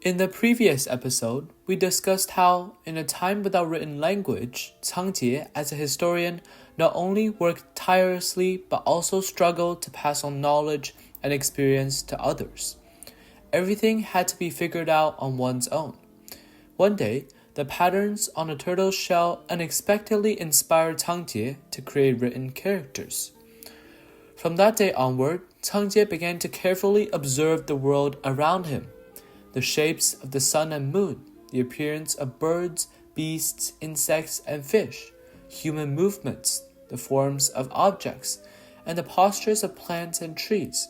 In the previous episode, we discussed how, in a time without written language, Cangjie, as a historian, not only worked tirelessly but also struggled to pass on knowledge and experience to others. Everything had to be figured out on one's own. One day, the patterns on a turtle's shell unexpectedly inspired Cangjie to create written characters. From that day onward, Cangjie began to carefully observe the world around him. The shapes of the sun and moon, the appearance of birds, beasts, insects, and fish, human movements, the forms of objects, and the postures of plants and trees.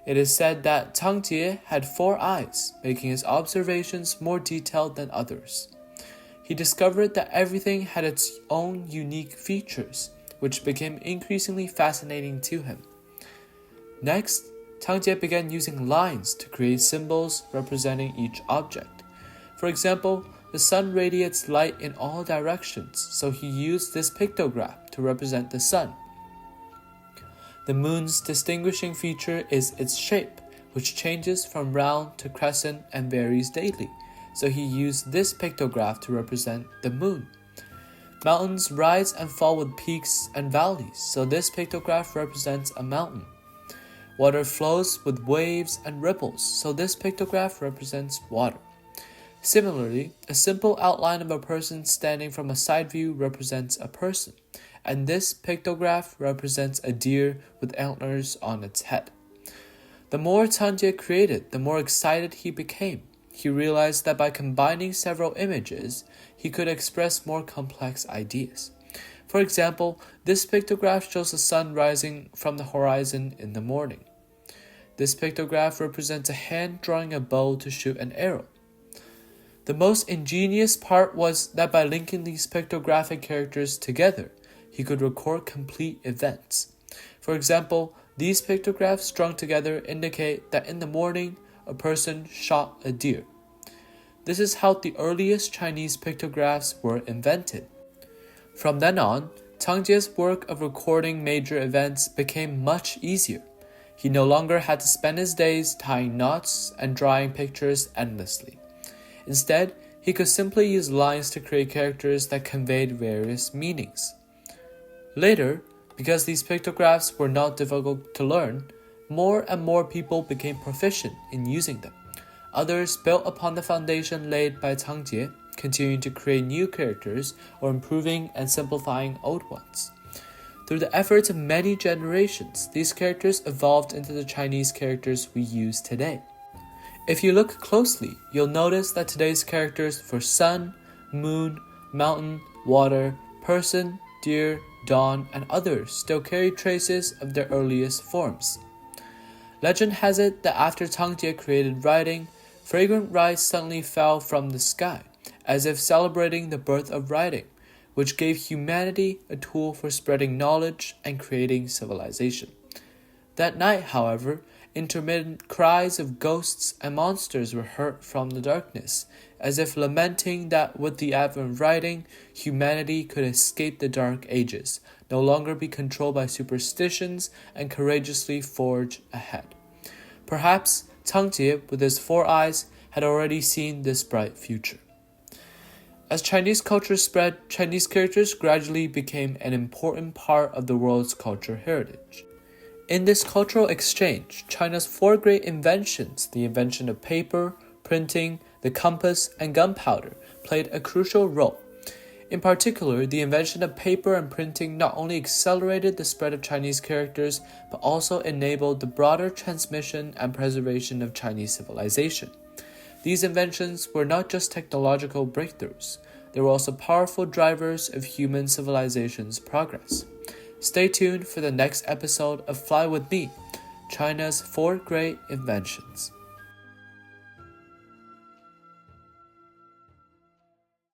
It is said that Cangjie had 4 eyes, making his observations more detailed than others. He discovered that everything had its own unique features, which became increasingly fascinating to him. Next, Cangjie began using lines to create symbols representing each object. For example, the sun radiates light in all directions, so he used this pictograph to represent the sun. The moon's distinguishing feature is its shape, which changes from round to crescent and varies daily, so he used this pictograph to represent the moon. Mountains rise and fall with peaks and valleys, so this pictograph represents a mountain. Water flows with waves and ripples, so this pictograph represents water. Similarly, a simple outline of a person standing from a side view represents a person, and this pictograph represents a deer with antlers on its head. The more Cangjie created, the more excited he became. He realized that by combining several images, he could express more complex ideas. For example, this pictograph shows the sun rising from the horizon in the morning. This pictograph represents a hand drawing a bow to shoot an arrow. The most ingenious part was that by linking these pictographic characters together, he could record complete events. For example, these pictographs strung together indicate that in the morning, a person shot a deer. This is how the earliest Chinese pictographs were invented. From then on, Cangjie's work of recording major events became much easier. He no longer had to spend his days tying knots and drawing pictures endlessly. Instead, he could simply use lines to create characters that conveyed various meanings. Later, because these pictographs were not difficult to learn, more and more people became proficient in using them. Others built upon the foundation laid by Cangjie, continuing to create new characters or improving and simplifying old ones. Through the efforts of many generations, these characters evolved into the Chinese characters we use today. If you look closely, you'll notice that today's characters for sun, moon, mountain, water, person, deer, dawn, and others still carry traces of their earliest forms. Legend has it that after Cangjie created writing, fragrant rice suddenly fell from the sky, as if celebrating the birth of writing, which gave humanity a tool for spreading knowledge and creating civilization. That night, however, intermittent cries of ghosts and monsters were heard from the darkness, as if lamenting that with the advent of writing, humanity could escape the dark ages, no longer be controlled by superstitions, and courageously forge ahead. Perhaps Cangjie, with his 4 eyes, had already seen this bright future. As Chinese culture spread, Chinese characters gradually became an important part of the world's cultural heritage. In this cultural exchange, China's 4 great inventions, the invention of paper, printing, the compass, and gunpowder, played a crucial role. In particular, the invention of paper and printing not only accelerated the spread of Chinese characters, but also enabled the broader transmission and preservation of Chinese civilization. These inventions were not just technological breakthroughs, they were also powerful drivers of human civilization's progress. Stay tuned for the next episode of Fly With Me, China's 4 Great Inventions.